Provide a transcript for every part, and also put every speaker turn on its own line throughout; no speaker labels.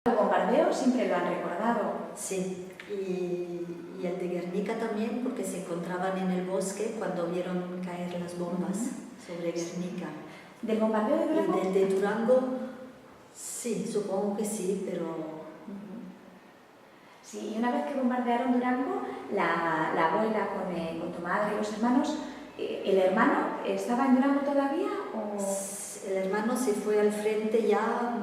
El bombardeo siempre lo han recordado.
Sí, y el de Guernica también, porque se encontraban en el bosque cuando vieron caer las bombas sobre Guernica.
¿Del bombardeo de Durango?
Y del de Durango, sí, supongo que sí, pero...
Sí, y una vez que bombardearon Durango, la abuela con tu madre y los hermanos, ¿el hermano estaba en Durango todavía? ¿O?
El hermano se fue al frente ya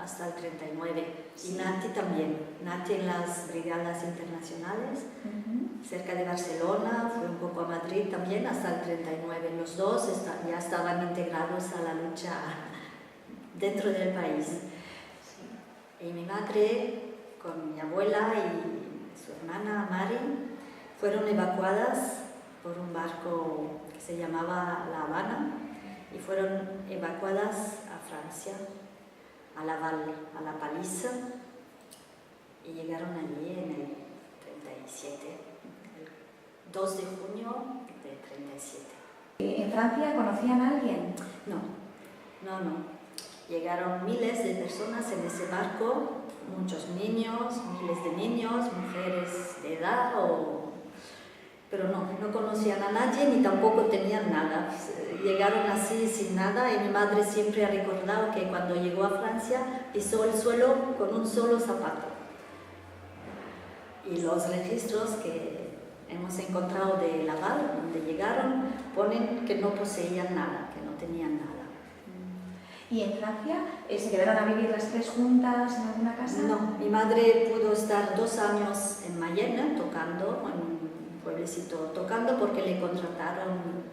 hasta el 39, sí. Y Nati también. Nati en las brigadas internacionales, cerca de Barcelona, fue un poco a Madrid también hasta el 39. Los dos ya estaban integrados a la lucha dentro del país. Sí. Y mi madre, con mi abuela y su hermana Mari, fueron evacuadas por un barco que se llamaba La Habana y fueron evacuadas a Francia, a Laval, a La Paliza, y llegaron allí en el 37, el 2 de junio del 37.
¿En Francia conocían a alguien?
No. Llegaron miles de personas en ese barco, muchos niños, miles de niños, mujeres de edad, pero no conocían a nadie ni tampoco tenían nada. Llegaron así sin nada y mi madre siempre ha recordado que cuando llegó a Francia pisó el suelo con un solo zapato. Y los registros que hemos encontrado de Laval, donde llegaron, ponen que no poseían nada, que no tenían nada.
¿Y en Francia se quedaron a vivir las tres juntas en alguna casa?
No, mi madre pudo estar 2 años en Mayenne tocando, en un pueblecito tocando, porque le contrataron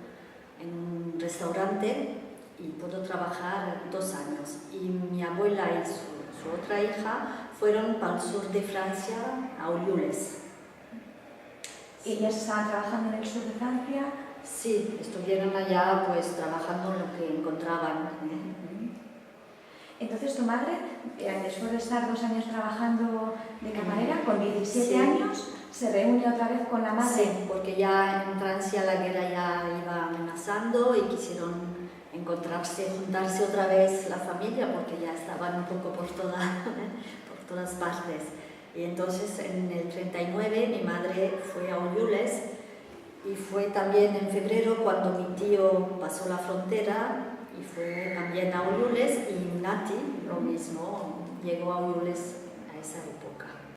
en un restaurante y pudo trabajar 2 años. Y mi abuela y su otra hija fueron para el sur de Francia, a Ollules.
¿Y ellas estaban trabajando en el sur de Francia?
Sí, estuvieron allá pues trabajando en lo que encontraban.
Entonces tu madre, después de estar 2 años trabajando de camarera, con 17 años, se reúne otra vez con la madre.
Sí, porque ya en Francia la guerra ya iba amenazando y quisieron juntarse otra vez la familia, porque ya estaban un poco por todas partes. Y entonces en el 39 mi madre fue a Ollules y fue también en febrero cuando mi tío pasó la frontera y fue también a Ollules, y Nati lo mismo, llegó a Ollules a esa época.